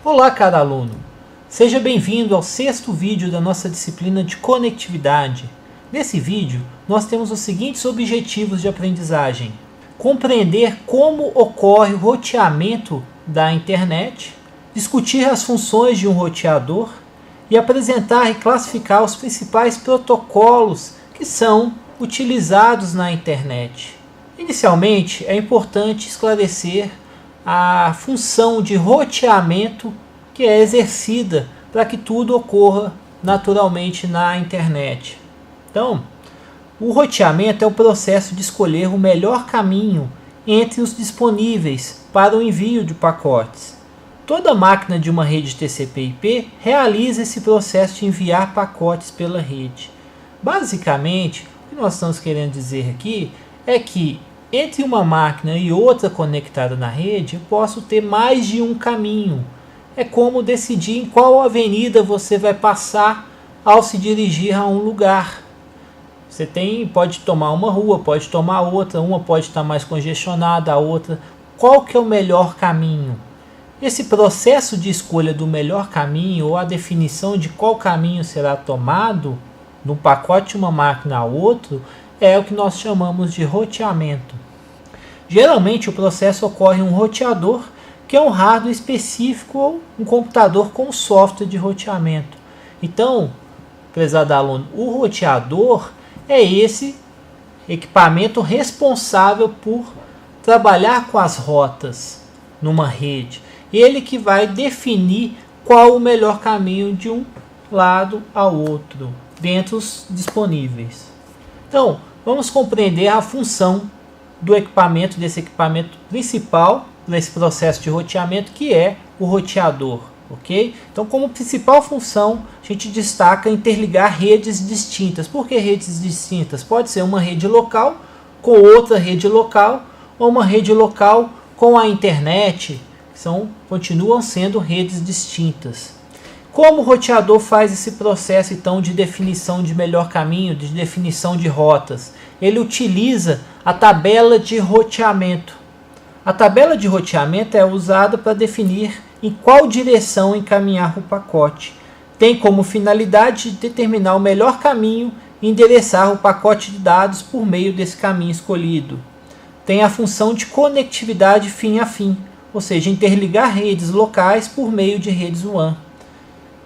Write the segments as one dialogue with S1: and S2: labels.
S1: Olá, caro aluno! Seja bem-vindo ao sexto vídeo da nossa disciplina de conectividade. Nesse vídeo, nós temos os seguintes objetivos de aprendizagem: compreender como ocorre o roteamento da internet, discutir as funções de um roteador e apresentar e classificar os principais protocolos que são utilizados na internet. Inicialmente, é importante esclarecer a função de roteamento que é exercida para que tudo ocorra naturalmente na internet. Então, o roteamento é o processo de escolher o melhor caminho entre os disponíveis para o envio de pacotes. Toda máquina de uma rede TCP/IP realiza esse processo de enviar pacotes pela rede. Basicamente, o que nós estamos querendo dizer aqui é que entre uma máquina e outra conectada na rede, eu posso ter mais de um caminho. É como decidir em qual avenida você vai passar ao se dirigir a um lugar. Você pode tomar uma rua, pode tomar outra, uma pode estar mais congestionada, a outra. Qual que é o melhor caminho? Esse processo de escolha do melhor caminho ou a definição de qual caminho será tomado no pacote de uma máquina a outro é o que nós chamamos de roteamento. Geralmente o processo ocorre em um roteador, que é um hardware específico ou um computador com software de roteamento. Então, prezado aluno, o roteador é esse equipamento responsável por trabalhar com as rotas numa rede. Ele que vai definir qual o melhor caminho de um lado ao outro, dentre os disponíveis. Então, vamos compreender a função do equipamento, desse equipamento principal nesse processo de roteamento, que é o roteador, ok? Então, como principal função, a gente destaca interligar redes distintas. Por que redes distintas? Pode ser uma rede local com outra rede local, ou uma rede local com a internet, que continuam sendo redes distintas. Como o roteador faz esse processo então de definição de melhor caminho, de definição de rotas? Ele utiliza a tabela de roteamento. A tabela de roteamento é usada para definir em qual direção encaminhar o pacote. Tem como finalidade determinar o melhor caminho e endereçar o pacote de dados por meio desse caminho escolhido. Tem a função de conectividade fim a fim, ou seja, interligar redes locais por meio de redes WAN.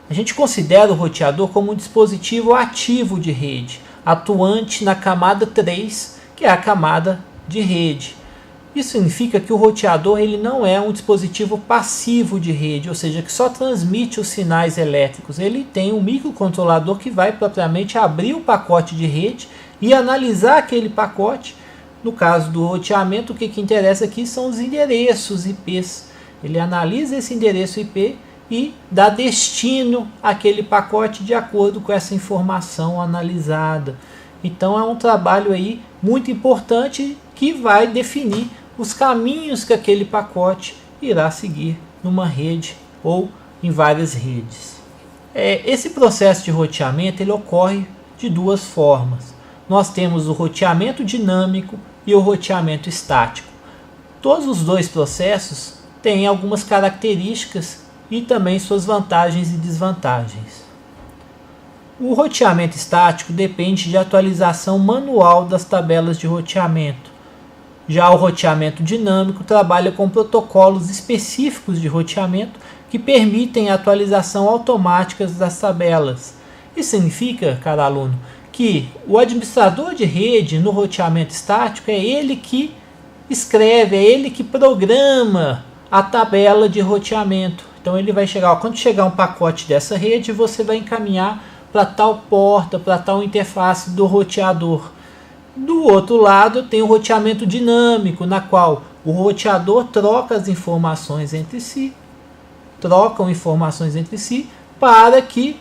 S1: A gente considera o roteador como um dispositivo ativo de rede, atuante na camada 3, que é a camada de rede. Isso significa que o roteador ele não é um dispositivo passivo de rede, ou seja, que só transmite os sinais elétricos. Ele tem um microcontrolador que vai propriamente abrir o pacote de rede e analisar aquele pacote. No caso do roteamento, o que interessa aqui são os endereços IPs. Ele analisa esse endereço IP e dá destino àquele pacote de acordo com essa informação analisada. Então é um trabalho aí muito importante que vai definir os caminhos que aquele pacote irá seguir numa rede ou em várias redes. Esse processo de roteamento ele ocorre de duas formas. Nós temos o roteamento dinâmico e o roteamento estático. Todos os dois processos têm algumas características e também suas vantagens e desvantagens. O roteamento estático depende de atualização manual das tabelas de roteamento. Já o roteamento dinâmico trabalha com protocolos específicos de roteamento que permitem a atualização automática das tabelas. Isso significa, caro aluno, que o administrador de rede no roteamento estático é ele que escreve, é ele que programa a tabela de roteamento. Então ele vai chegar, quando chegar um pacote dessa rede, você vai encaminhar para tal porta, para tal interface do roteador. Do outro lado tem o roteamento dinâmico, na qual o roteador troca as informações entre si, para que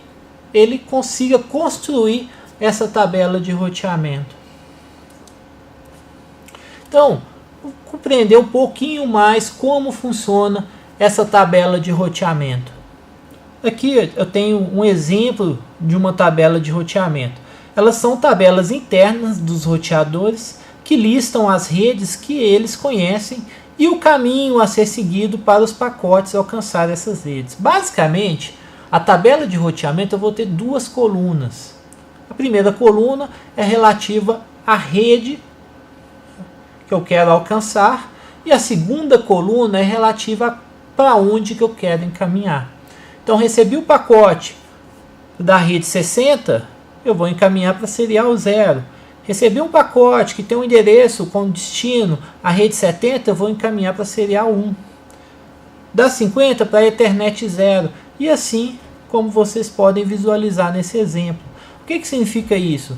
S1: ele consiga construir essa tabela de roteamento. Então, compreender um pouquinho mais como funciona essa tabela de roteamento. Aqui eu tenho um exemplo de uma tabela de roteamento. Elas são tabelas internas dos roteadores que listam as redes que eles conhecem e o caminho a ser seguido para os pacotes alcançar essas redes. Basicamente, a tabela de roteamento eu vou ter duas colunas. A primeira coluna é relativa à rede que eu quero alcançar e a segunda coluna é relativa para onde que eu quero encaminhar. Então, recebi o pacote da rede 60, eu vou encaminhar para serial 0. Recebi um pacote que tem um endereço com destino a rede 70, eu vou encaminhar para serial 1. Da 50 para a Ethernet 0. E assim como vocês podem visualizar nesse exemplo. O que significa isso?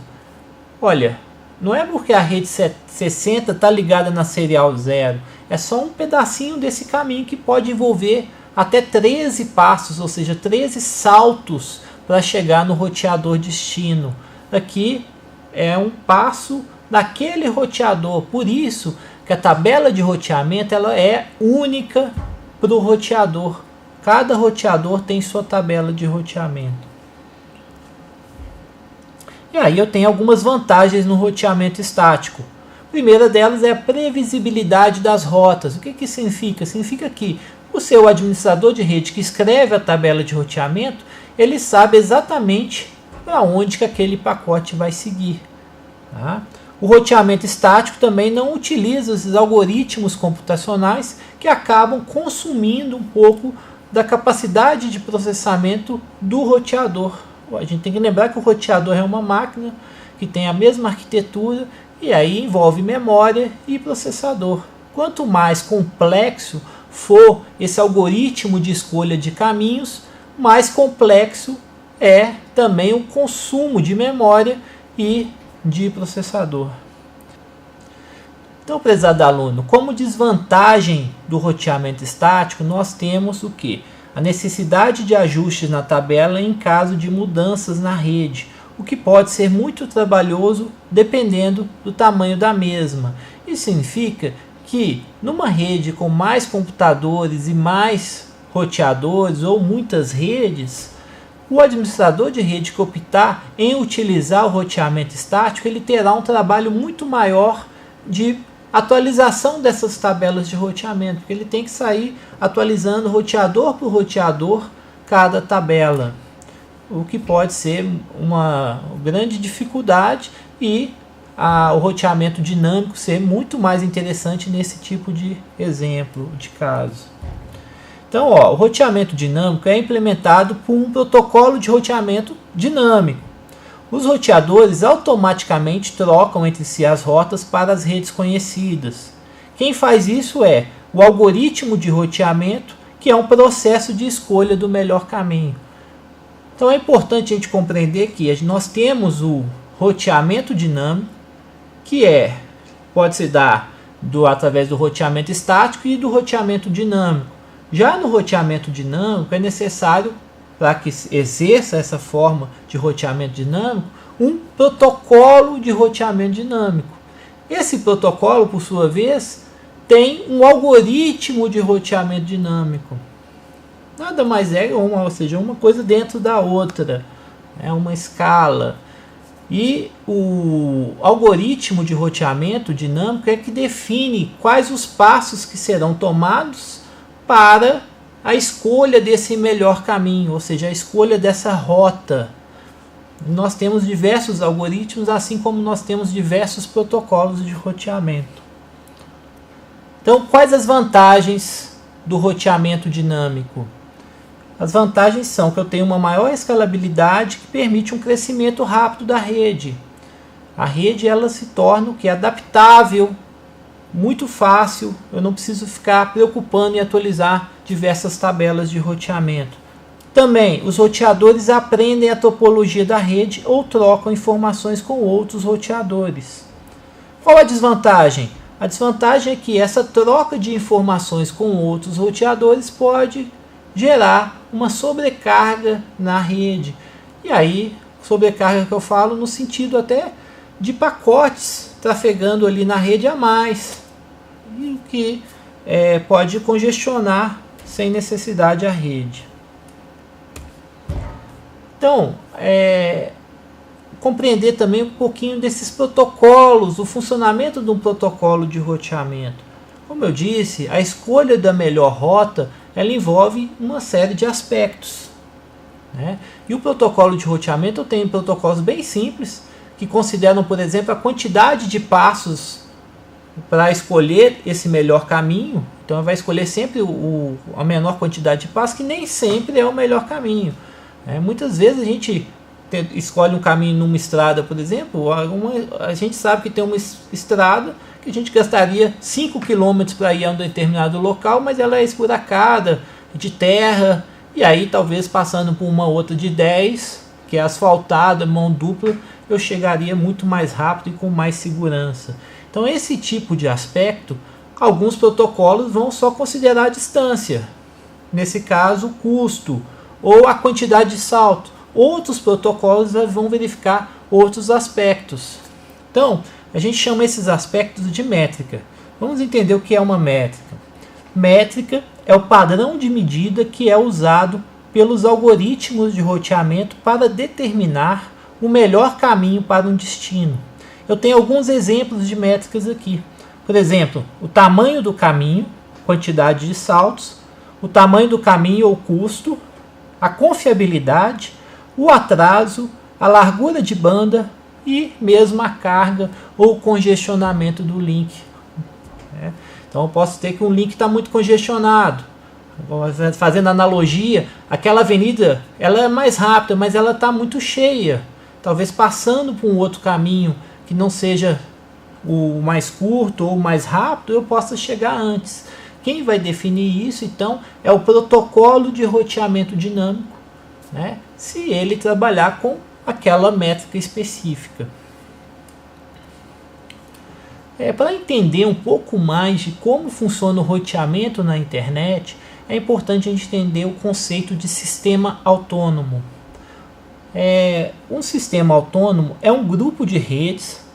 S1: Olha, não é porque a rede 60 está ligada na serial 0. É só um pedacinho desse caminho que pode envolver até 13 passos, ou seja, 13 saltos para chegar no roteador destino. Aqui é um passo daquele roteador, por isso que a tabela de roteamento ela é única para o roteador. Cada roteador tem sua tabela de roteamento. E aí eu tenho algumas vantagens no roteamento estático. A primeira delas é a previsibilidade das rotas. O que significa? Significa que o seu administrador de rede que escreve a tabela de roteamento, ele sabe exatamente para onde que aquele pacote vai seguir. Tá? O roteamento estático também não utiliza esses algoritmos computacionais que acabam consumindo um pouco da capacidade de processamento do roteador. A gente tem que lembrar que o roteador é uma máquina que tem a mesma arquitetura e aí envolve memória e processador. Quanto mais complexo for esse algoritmo de escolha de caminhos, mais complexo é também o consumo de memória e de processador. Então, prezado aluno, como desvantagem do roteamento estático, nós temos o que? A necessidade de ajustes na tabela em caso de mudanças na rede, o que pode ser muito trabalhoso dependendo do tamanho da mesma. Isso significa que numa rede com mais computadores e mais roteadores ou muitas redes, o administrador de rede que optar em utilizar o roteamento estático, ele terá um trabalho muito maior de atualização dessas tabelas de roteamento, porque ele tem que sair atualizando roteador por roteador cada tabela, o que pode ser uma grande dificuldade e o roteamento dinâmico ser muito mais interessante nesse tipo de exemplo, de caso. Então, o roteamento dinâmico é implementado por um protocolo de roteamento dinâmico. Os roteadores automaticamente trocam entre si as rotas para as redes conhecidas. Quem faz isso é o algoritmo de roteamento, que é um processo de escolha do melhor caminho. Então é importante a gente compreender que nós temos o roteamento dinâmico, que pode se dar através do roteamento estático e do roteamento dinâmico. Já no roteamento dinâmico é necessário, para que exerça essa forma de roteamento dinâmico, um protocolo de roteamento dinâmico. Esse protocolo, por sua vez, tem um algoritmo de roteamento dinâmico. Nada mais é, uma coisa dentro da outra. É uma escala. E o algoritmo de roteamento dinâmico é que define quais os passos que serão tomados para a escolha desse melhor caminho, ou seja, a escolha dessa rota. Nós temos diversos algoritmos, assim como nós temos diversos protocolos de roteamento. Então, quais as vantagens do roteamento dinâmico? As vantagens são que eu tenho uma maior escalabilidade que permite um crescimento rápido da rede. A rede ela se torna adaptável, muito fácil, eu não preciso ficar preocupando em atualizar diversas tabelas de roteamento. Também, os roteadores aprendem a topologia da rede ou trocam informações com outros roteadores. Qual a desvantagem? A desvantagem é que essa troca de informações com outros roteadores pode gerar uma sobrecarga na rede. E aí, sobrecarga que eu falo no sentido até de pacotes trafegando ali na rede a mais, e que pode congestionar sem necessidade a rede. Então, compreender também um pouquinho desses protocolos, o funcionamento de um protocolo de roteamento. Como eu disse, a escolha da melhor rota ela envolve uma série de aspectos, né? E o protocolo de roteamento, eu tenho protocolos bem simples que consideram, por exemplo, a quantidade de passos para escolher esse melhor caminho. Então vai escolher sempre a menor quantidade de passos, que nem sempre é o melhor caminho. Muitas vezes a gente escolhe um caminho numa estrada, por exemplo, a gente sabe que tem uma estrada que a gente gastaria 5 km para ir a um determinado local, mas ela é esburacada, de terra, e aí talvez passando por uma outra de 10, que é asfaltada, mão dupla, eu chegaria muito mais rápido e com mais segurança. Então esse tipo de aspecto, alguns protocolos vão só considerar a distância, nesse caso o custo, ou a quantidade de salto. Outros protocolos vão verificar outros aspectos. Então, a gente chama esses aspectos de métrica. Vamos entender o que é uma métrica. Métrica é o padrão de medida que é usado pelos algoritmos de roteamento para determinar o melhor caminho para um destino. Eu tenho alguns exemplos de métricas aqui. Por exemplo, o tamanho do caminho, quantidade de saltos, o tamanho do caminho ou custo, a confiabilidade, o atraso, a largura de banda e mesmo a carga ou congestionamento do link. Então eu posso ter que um link está muito congestionado. Fazendo analogia, aquela avenida ela é mais rápida, mas ela está muito cheia. Talvez passando por um outro caminho que não seja o mais curto ou mais rápido, eu possa chegar antes. Quem vai definir isso, então, é o protocolo de roteamento dinâmico, né? Se ele trabalhar com aquela métrica específica. Para entender um pouco mais de como funciona o roteamento na internet, é importante a gente entender o conceito de sistema autônomo. Um sistema autônomo é um grupo de redes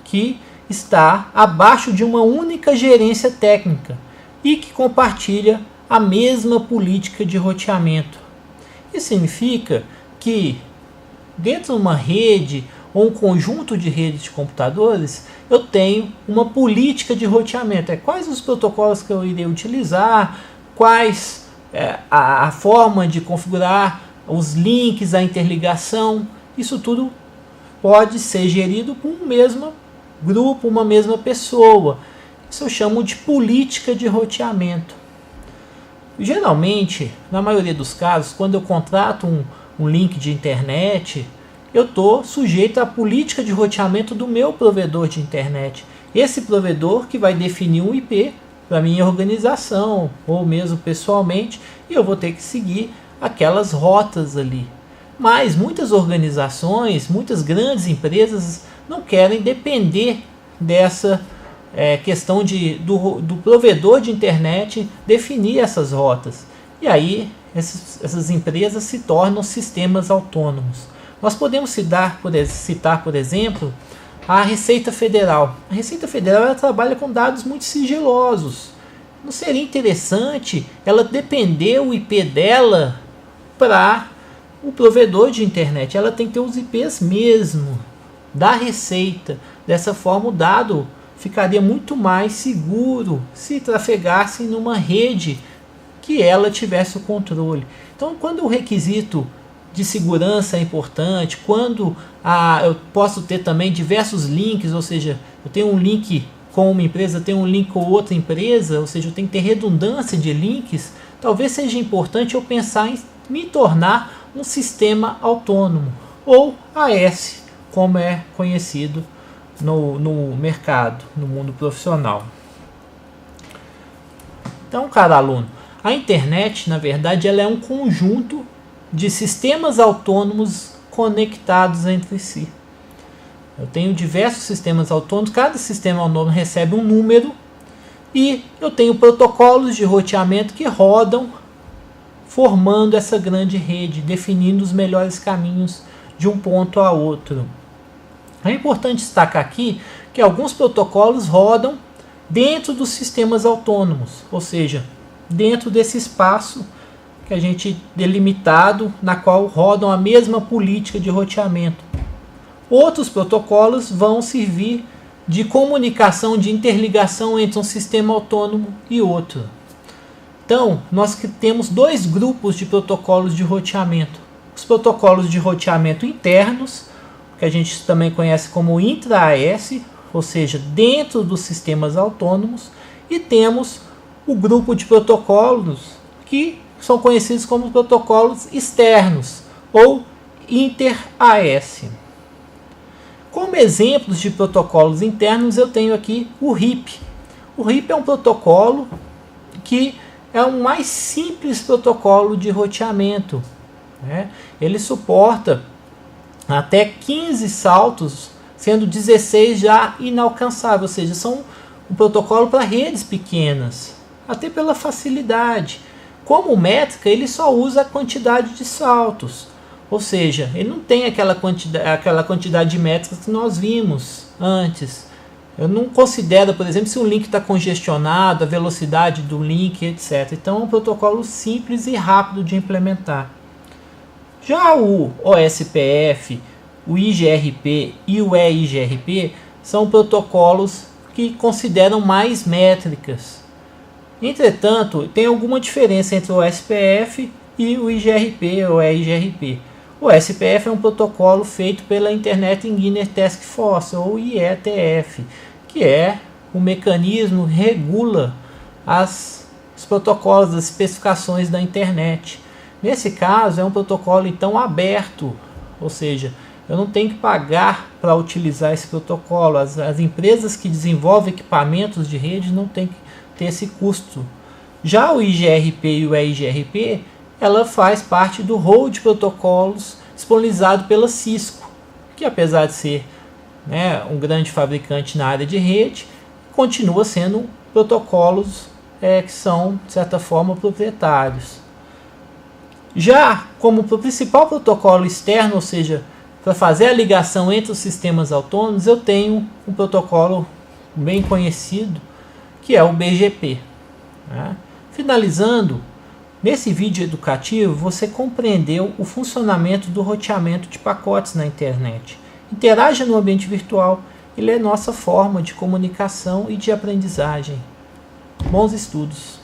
S1: que está abaixo de uma única gerência técnica e que compartilha a mesma política de roteamento. Isso significa que dentro de uma rede ou um conjunto de redes de computadores, eu tenho uma política de roteamento. Quais os protocolos que eu irei utilizar, quais a forma de configurar os links, a interligação. Isso tudo pode ser gerido por um mesmo grupo, uma mesma pessoa. Isso eu chamo de política de roteamento. Geralmente, na maioria dos casos, quando eu contrato um link de internet, eu estou sujeito à política de roteamento do meu provedor de internet. Esse provedor que vai definir um IP para minha organização, ou mesmo pessoalmente, e eu vou ter que seguir aquelas rotas ali. Mas muitas organizações, muitas grandes empresas não querem depender dessa questão do provedor de internet definir essas rotas. E aí essas empresas se tornam sistemas autônomos. Nós podemos citar, por exemplo, a Receita Federal. A Receita Federal ela trabalha com dados muito sigilosos. Não seria interessante ela depender o IP dela para o provedor de internet? Ela tem que ter os IPs mesmo da Receita. Dessa forma o dado ficaria muito mais seguro se trafegasse numa rede que ela tivesse o controle. Então, quando o requisito de segurança é importante, quando eu posso ter também diversos links, ou seja, eu tenho um link com uma empresa, tenho um link com outra empresa, ou seja, eu tenho que ter redundância de links, talvez seja importante eu pensar em me tornar um sistema autônomo, ou AS, como é conhecido no mercado, no mundo profissional. Então, cara aluno, a internet, na verdade, ela é um conjunto de sistemas autônomos conectados entre si. Eu tenho diversos sistemas autônomos, cada sistema autônomo recebe um número e eu tenho protocolos de roteamento que rodam formando essa grande rede, definindo os melhores caminhos de um ponto a outro. É importante destacar aqui que alguns protocolos rodam dentro dos sistemas autônomos, ou seja, dentro desse espaço que a gente delimitado, na qual rodam a mesma política de roteamento. Outros protocolos vão servir de comunicação, de interligação entre um sistema autônomo e outro. Então, nós temos dois grupos de protocolos de roteamento. Os protocolos de roteamento internos, que a gente também conhece como intra-AS, ou seja, dentro dos sistemas autônomos, e temos o grupo de protocolos que são conhecidos como protocolos externos, ou inter-AS. Como exemplos de protocolos internos, eu tenho aqui o RIP. O RIP é um protocolo que é o mais simples protocolo de roteamento, né? Ele suporta até 15 saltos, sendo 16 já inalcançáveis, ou seja, são um protocolo para redes pequenas, até pela facilidade. Como métrica, ele só usa a quantidade de saltos, ou seja, ele não tem aquela quantidade de métricas que nós vimos antes. Eu não considero, por exemplo, se o link está congestionado, a velocidade do link, etc. Então é um protocolo simples e rápido de implementar. Já o OSPF, o IGRP e o EIGRP são protocolos que consideram mais métricas. Entretanto, tem alguma diferença entre o OSPF e o IGRP ou EIGRP. O OSPF é um protocolo feito pela Internet Engineer Task Force, ou IETF, que é o mecanismo que regula os protocolos, as especificações da internet. Nesse caso, é um protocolo então aberto, ou seja, eu não tenho que pagar para utilizar esse protocolo. As empresas que desenvolvem equipamentos de rede não têm que ter esse custo. Já o IGRP e o EIGRP, ela faz parte do hall de protocolos disponibilizado pela Cisco, que apesar de ser, né, um grande fabricante na área de rede, continua sendo protocolos que são, de certa forma, proprietários. Já como principal protocolo externo, ou seja, para fazer a ligação entre os sistemas autônomos, eu tenho um protocolo bem conhecido, que é o BGP. Né? Finalizando, nesse vídeo educativo, você compreendeu o funcionamento do roteamento de pacotes na internet. Interaja no ambiente virtual, ele é nossa forma de comunicação e de aprendizagem. Bons estudos!